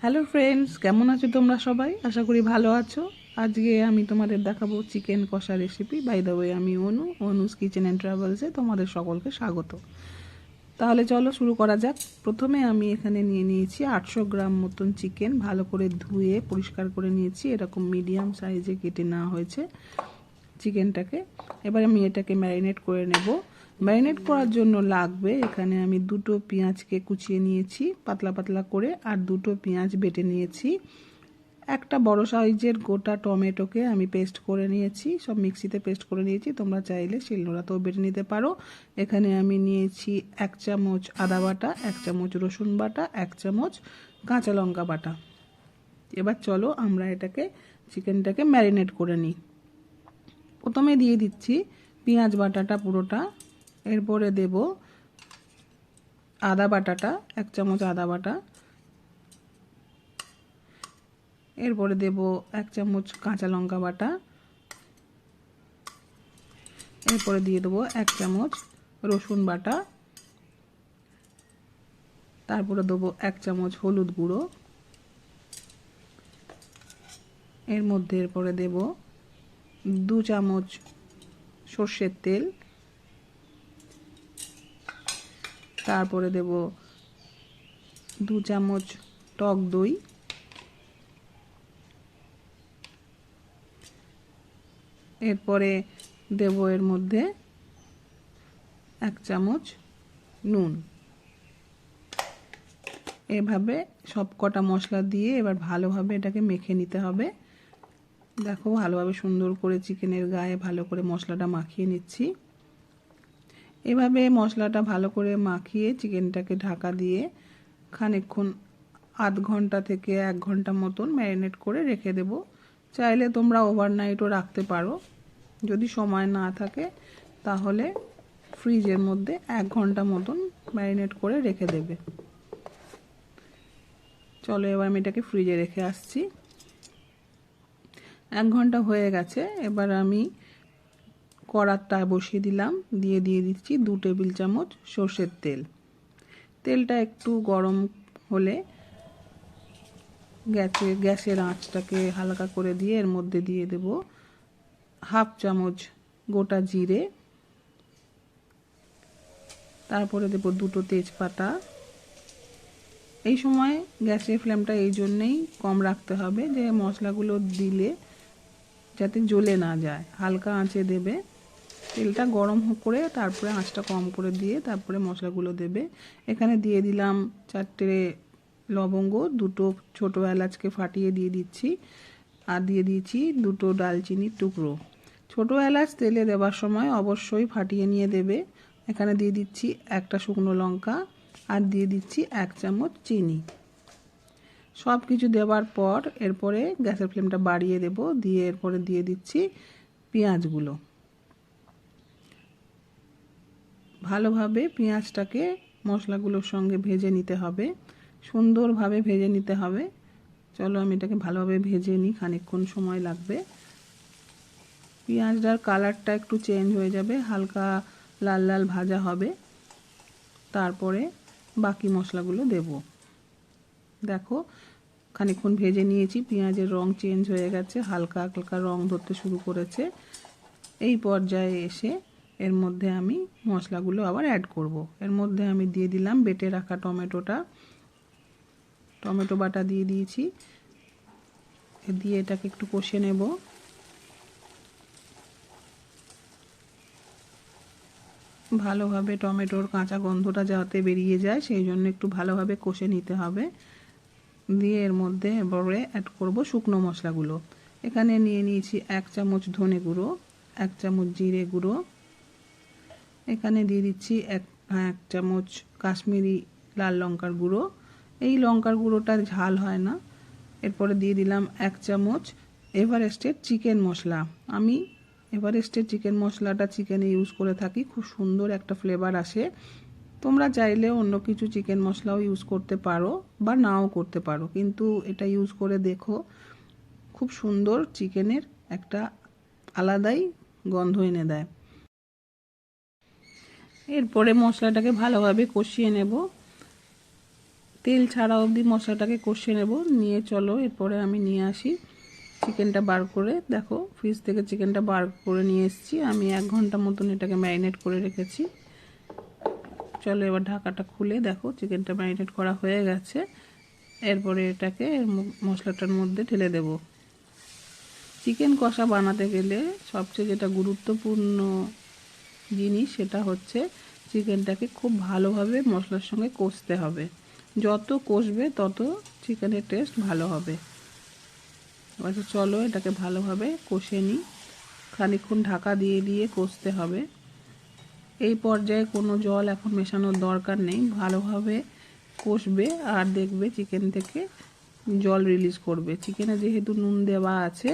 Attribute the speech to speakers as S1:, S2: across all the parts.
S1: Hello friends, কেমন আছো তোমরা সবাই? আশা করি ভালো আছো। আজকে আমি তোমাদের দেখাবো চিকেন কষা রেসিপি। বাই দ্য ওয়ে, আমি অনুস কিচেন অ্যান্ড ট্রাভেলসে তোমাদের সকলকে স্বাগত। তাহলে চলো শুরু করা যাক। প্রথমে আমি এখানে নিয়ে নিয়েছি 800 গ্রাম মতন চিকেন। ভালো করে ধুয়ে পরিষ্কার করে নিয়েছি। এরকম মিডিয়াম সাইজে কেটে নেওয়া হয়েছে চিকেনটাকে। এবার আমি এটাকে ম্যারিনেট করে নেব। ম্যারিনেট করার জন্য লাগবে, এখানে আমি দুটো পেঁয়াজকে কুচিয়ে নিয়েছি পাতলা পাতলা করে, আর দুটো পেঁয়াজ বেটে নিয়েছি। একটা বড় সাইজের গোটা টমেটোকে আমি পেস্ট করে নিয়েছি, সব মিক্সিতে পেস্ট করে নিয়েছি। তোমরা চাইলে শিলনোড়াতেও বেটে নিতে পারো। এখানে আমি নিয়েছি 1 চামচ আদা বাটা, 1 চামচ রসুন বাটা, 1 চামচ কাঁচা লঙ্কা বাটা। এবার চলো আমরা এটাকে চিকেনটাকে ম্যারিনেট করে নিই। প্রথমে দিয়ে দিচ্ছি পেঁয়াজ বাটাটা পুরোটা, এরপরে দেব আদা বাটাটা, 1 চামচ আদা বাটা, এরপরে দেব 1 চামচ কাঁচা লঙ্কা বাটা, এরপরে দিয়ে দেবো 1 চামচ রসুন বাটা, তারপরে দেবো 1 চামচ হলুদ গুঁড়ো, এর মধ্যে এরপরে দেব 2 চামচ সর্ষের তেল, তারপরে দেব 2 চামচ টক দই, এরপরে দেব এর মধ্যে 1 চামচ নুন। এভাবে সব কটা মশলা দিয়ে এবার ভালোভাবে এটাকে মেখে নিতে হবে। দেখো ভালোভাবে সুন্দর করে চিকেনের গায়ে ভালো করে মশলাটা মাখিয়ে নিচ্ছি। এভাবে মশলাটা ভালো করে মাখিয়ে চিকেনটাকে ঢাকা দিয়ে খানিকক্ষণ আধ ঘন্টা থেকে 1 ঘন্টা মতন ম্যারিনেট করে রেখে দেব। চাইলে তোমরা ওভারনাইটও রাখতে পারো। যদি সময় না থাকে তাহলে ফ্রিজের মধ্যে 1 ঘন্টা মতন ম্যারিনেট করে রেখে দেবে। চলো এবার আমি এটাকে ফ্রিজে রেখে আসছি। 1 ঘন্টা হয়ে গেছে। এবার আমি কড়াটা বসিয়ে দিলাম, দিয়ে দিচ্ছি 2 টেবিল চামচ সর্ষের তেল। তেলটা একটু গরম হলে গ্যাসের আঁচটাকে হালকা করে দিয়ে এর মধ্যে দিয়ে দেব 1/2 চামচ গোটা জিরে, তারপরে দেব 2টো তেজপাতা। এই সময় গ্যাসের ফ্লেমটা এই জন্যেই কম রাখতে হবে যে মশলাগুলো দিলে যাতে জ্বলে না যায়, হালকা আঁচে দেবে। তেলটা গরম করে তারপরে আঁচটা কম করে দিয়ে তারপরে মশলাগুলো দেবে। এখানে দিয়ে দিলাম 4টে লবঙ্গ, 2টো ছোটো এলাচকে ফাটিয়ে দিয়ে দিচ্ছি, আর দিয়ে দিয়েছি 2টো ডালচিনির টুকরো। ছোটো এলাচ তেলে দেওয়ার সময় অবশ্যই ফাটিয়ে নিয়ে দেবে। এখানে দিয়ে দিচ্ছি 1টা শুকনো লঙ্কা, আর দিয়ে দিচ্ছি 1 চামচ চিনি। সব কিছু দেওয়ার পর এরপরে গ্যাসের ফ্লেমটা বাড়িয়ে দেব, দিয়ে এরপরে দিয়ে দিচ্ছি পেঁয়াজগুলো। ভালোভাবে পেঁয়াজটাকে মশলাগুলোর সঙ্গে ভেজে নিতে হবে, সুন্দরভাবে ভেজে নিতে হবে। চলো আমি এটাকে ভালোভাবে ভেজে নিই, খানিকক্ষণ সময় লাগবে। পেঁয়াজটার কালারটা একটু চেঞ্জ হয়ে যাবে, হালকা লাল লাল ভাজা হবে, তারপরে বাকি মশলাগুলো দেব। দেখো খানিকক্ষণ ভেজে নিয়েছি, পেঁয়াজের রং চেঞ্জ হয়ে গেছে, হালকা হালকা রং ধরতে শুরু করেছে। এই পর্যায়ে এসে এর মধ্যে আমি মশলাগুলো আবার অ্যাড করব। এর মধ্যে আমি দিয়ে দিলাম বেটে রাখা টমেটো বাটা দিয়ে দিয়েছি, দিয়ে এটাকে একটু কষে নেব। ভালোভাবে টমেটোর কাঁচা গন্ধটা যাতে বেরিয়ে যায় সেই জন্য একটু ভালোভাবে কষে নিতে হবে। দিয়ে এর মধ্যে এবারে অ্যাড করব শুকনো মশলাগুলো। এখানে নিয়ে নিয়েছি 1 চামচ ধনে গুঁড়ো, 1 চামচ জিরে গুঁড়ো, এখানে দিয়ে দিচ্ছি 1 চামচ কাশ্মীরি লাল লঙ্কার গুঁড়ো। এই লঙ্কার গুঁড়োটা ঝাল হয় না। এরপরে দিয়ে দিলাম 1 চামচ এভারেস্টের চিকেন মশলা। আমি এভারেস্টের চিকেন মশলাটা চিকেনে ইউজ করে থাকি, খুব সুন্দর একটা ফ্লেভার আসে। তোমরা চাইলে অন্য কিছু চিকেন মশলাও ইউজ করতে পারো বা নাও করতে পারো, কিন্তু এটা ইউজ করে দেখো, খুব সুন্দর চিকেনের একটা আলাদাই গন্ধ এনে দেয়। এরপরে মশলাটাকে ভালোভাবে কষিয়ে নেব। তেল ছাড়া অবধি মশলাটাকে কষে নেব। নিয়ে চলো এরপরে আমি নিয়ে আসি চিকেনটা বার করে। দেখো ফ্রিজ থেকে চিকেনটা বার করে নিয়ে এসেছি। আমি 1 ঘন্টা মতন এটাকে ম্যারিনেট করে রেখেছি। চলো এবার ঢাকাটা খুলে দেখো চিকেনটা ম্যারিনেট করা হয়ে গেছে। এরপরে এটাকে মশলাটার মধ্যে ঢেলে দেব। চিকেন কষা বানাতে গেলে সবচেয়ে যেটা গুরুত্বপূর্ণ জিনিস সেটা হচ্ছে চিকেনটাকে খুব ভালোভাবে মশলার সঙ্গে কষতে হবে। যত কষবে তত চিকেনের টেস্ট ভালো হবে। এবার চলো এটাকে ভালোভাবে কষে নিই। খানিকক্ষণ ঢাকা দিয়ে দিয়ে কষতে হবে। এই পর্যায়ে কোনো জল এখন মেশানোর দরকার নেই। ভালোভাবে কষবে আর দেখবে চিকেন থেকে জল রিলিজ করবে। চিকেনে যেহেতু নুন দেওয়া আছে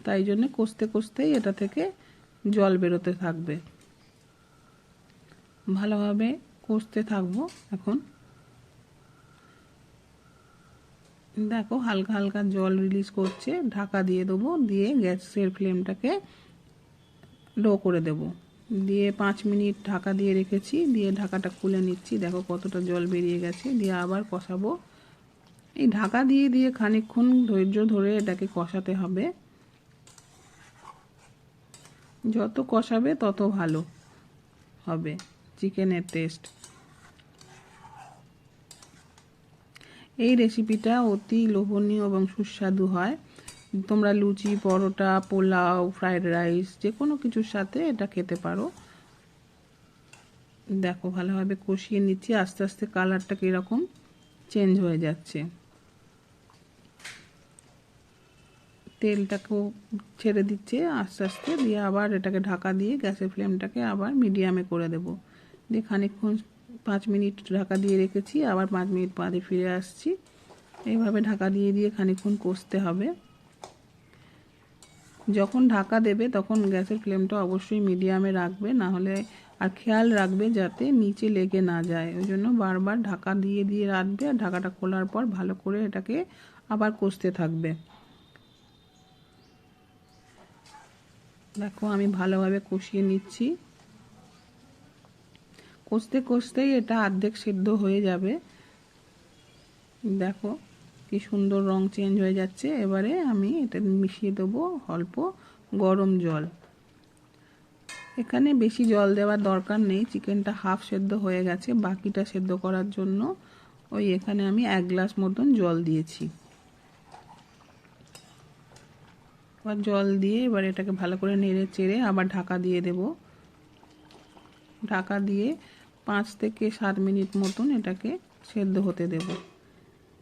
S1: তাই জন্য কষতে কষতেই এটা থেকে জল বেরোতে থাকবে। ভালোভাবে কষতে থাকবো। এখন দেখো হালকা হালকা জল রিলিজ করছে। ঢাকা দিয়ে দেবো। দিয়ে গ্যাসের ফ্লেমটাকে লো করে দেব। দিয়ে 5 মিনিট ঢাকা দিয়ে রেখেছি। দিয়ে ঢাকাটা খুলে নিচ্ছি। দেখো কতটা জল বেরিয়ে গেছে। দিয়ে আবার কষাবো। এই ঢাকা দিয়ে দিয়ে খানিকক্ষণ ধৈর্য ধরে এটাকে কষাতে হবে। যত কষাবে তত ভালো হবে চিকেনের টেস্ট। এই রেসিপিটা অতি লোভনীয় এবং সুস্বাদু হয়। তোমরা লুচি, পরোটা, পোলাও, ফ্রাইড রাইস যে কোনো কিছুর সাথে এটা খেতে পারো। দেখো ভালোভাবে কষিয়ে নিচ্ছি। আস্তে আস্তে কালারটা কীরকম চেঞ্জ হয়ে যাচ্ছে। তেলটাকেও ছেড়ে দিচ্ছে আস্তে আস্তে। দিয়ে আবার এটাকে ঢাকা দিয়ে গ্যাসের ফ্লেমটাকে আবার মিডিয়ামে করে দেব। দিয়ে খানিকক্ষণ 5 মিনিট ঢাকা দিয়ে রেখেছি। আবার 5 মিনিট বাদে ফিরে আসছি। এইভাবে ঢাকা দিয়ে দিয়ে খানিকক্ষণ কষতে হবে। যখন ঢাকা দেবে তখন গ্যাসের ফ্লেমটা অবশ্যই মিডিয়ামে রাখবে, না হলে আর খেয়াল রাখবে যাতে নিচে লেগে না যায়। ওই জন্য বারবার ঢাকা দিয়ে দিয়ে রাখবে। আর ঢাকাটা খোলার পর ভালো করে এটাকে আবার কষতে থাকবে। দেখো আমি ভালোভাবে কষিয়ে নিচ্ছি। কষতে কষতেই এটা অর্ধেক সিদ্ধ হয়ে যাবে। দেখো কি সুন্দর রং চেঞ্জ হয়ে যাচ্ছে। এবারে আমি এটা মিশিয়ে দেবো অল্প গরম জল। এখানে বেশি জল দেওয়ার দরকার নেই। চিকেনটা হাফ সেদ্ধ হয়ে গেছে। বাকিটা সেদ্ধ করার জন্য ওই এখানে আমি 1 গ্লাস মতন জল দিয়েছি। এবার জল দিয়ে এবার এটাকে ভালো করে নেড়ে চেড়ে আবার ঢাকা দিয়ে দেব। ঢাকা দিয়ে 5 থেকে 7 মিনিট মতন এটাকে সেদ্ধ হতে দেব।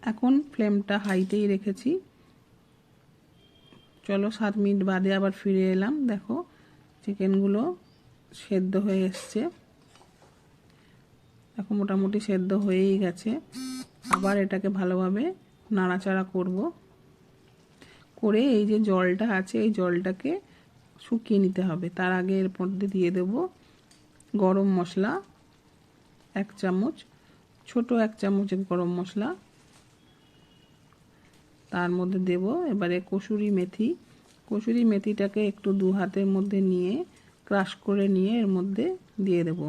S1: এখন ফ্লেমটা হাইতেই রেখেছি। চলো 7 মিনিট বাদে আবার ফিরে এলাম। দেখো চিকেনগুলো সেদ্ধ হয়ে এসছে। দেখো মোটামুটি সেদ্ধ হয়েই গেছে। আবার এটাকে ভালোভাবে নাড়াচাড়া করব। করে এই যে জলটা আছে এই জলটাকে শুকিয়ে নিতে হবে। তার আগে এর মধ্যে দিয়ে দেব গরম মশলা 1 চামচ, ছোট 1 চামচ গরম মশলা। তার মধ্যে দেব এবারে কসুরি মেথি। কসুরি মেথিটাকে একটু 2 হাতের মধ্যে নিয়ে ক্রাশ করে নিয়ে এর মধ্যে দিয়ে দেব।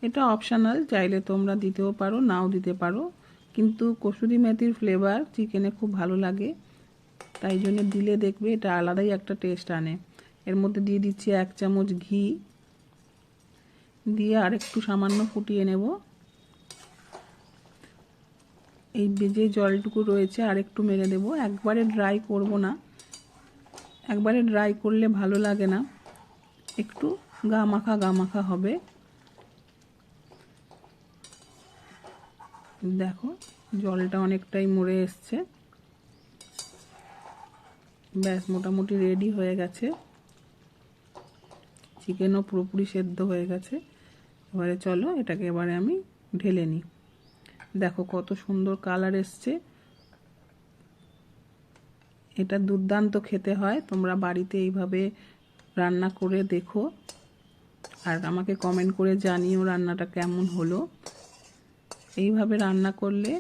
S1: এটা অপশনাল, চাইলে তোমরা দিতেও পারো নাও দিতে পারো, কিন্তু কসুরি মেথির ফ্লেভার চিকেনে খুব ভালো লাগে, তাই জন্য দিলে দেখবে এটা আলাদাই একটা টেস্ট আনে। এর মধ্যে দিয়ে দিচ্ছি 1 চামচ ঘি। দিয়ে আর একটু সামান্য ফুটিয়ে নেব। এই যে জলটুকু রয়েছে আর একটু মেরে দেব। একবারে ড্রাই করব না, একবারে ড্রাই করলে ভালো লাগে না, একটু গা মাখা হবে। দেখো জলটা অনেকটাই মরে এসছে। ব্যাস মোটামুটি রেডি হয়ে গেছে। চিকেনও পুরোপুরি সেদ্ধ হয়ে গেছে। এবারে চলো এটাকে এবারে আমি ঢেলে নিই। দেখো কত সুন্দর কালার এসছে। এটা দুর্দান্ত খেতে হয়। তোমরা বাড়িতে এইভাবে রান্না করে দেখো আর আমাকে কমেন্ট করে জানিও রান্নাটা কেমন হলো। এইভাবে রান্না করলে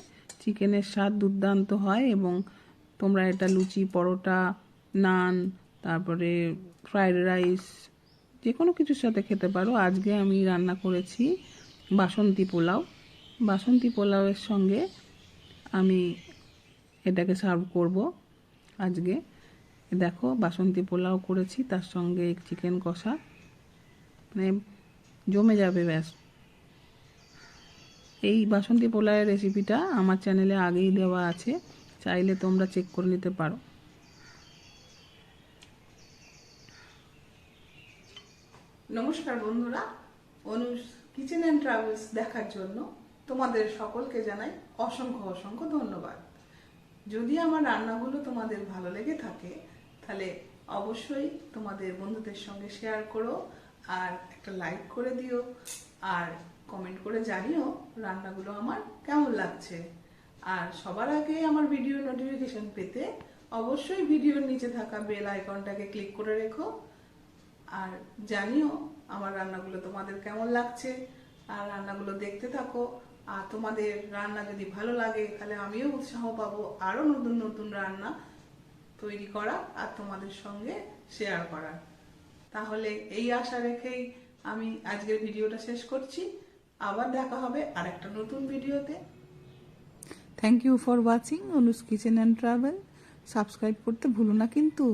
S1: চিকেনের স্বাদ দুর্দান্ত হয় এবং তোমরা এটা লুচি, পরোটা, নান, তারপরে ফ্রাইড রাইস যে কোনো কিছুর সাথে খেতে পারো। আজকে আমি রান্না করেছি বাসন্তী পোলাও। বাসন্তী পোলাওয়ের সঙ্গে আমি এটাকে সার্ভ করব আজকে। দেখো বাসন্তী পোলাও করেছি, তার সঙ্গে চিকেন কষা, মানে জমে যাবে ব্যাস। এই বাসন্তী পোলাওয়ের রেসিপিটা আমার চ্যানেলে আগেই দেওয়া আছে, চাইলে তোমরা চেক করে নিতে পারো। নমস্কার বন্ধুরা, অনুষ কিচেন অ্যান্ড ট্রাভেলস দেখার জন্য তোমাদের সকলকে জানাই অসংখ্য অসংখ্য ধন্যবাদ। যদি আমার রান্নাগুলো তোমাদের ভালো লেগে থাকে তাহলে অবশ্যই তোমাদের বন্ধুদের সঙ্গে শেয়ার করো, আর একটা লাইক করে দিও, আর কমেন্ট করে জানিও রান্নাগুলো আমার কেমন লাগছে। আর সবার আগে আমার ভিডিও নোটিফিকেশন পেতে অবশ্যই ভিডিওর নিচে থাকা বেল আইকনটাকে ক্লিক করে রেখো, আর জানিও আমার রান্নাগুলো তোমাদের কেমন লাগছে। আর রান্নাগুলো দেখতে থাকো, আর তোমাদের রান্না যদি ভালো লাগে তাহলে আমিও উৎসাহ পাবো আরো নতুন নতুন রান্না তৈরি করা আর তোমাদের সঙ্গে শেয়ার করার। তাহলে এই আশা রেখেই আমি আজকের ভিডিওটা শেষ করছি। আবার দেখা হবে আর একটা নতুন ভিডিওতে। Thank you for watching Anu's kitchen and travel. Subscribe করতে ভুলো না কিন্তু।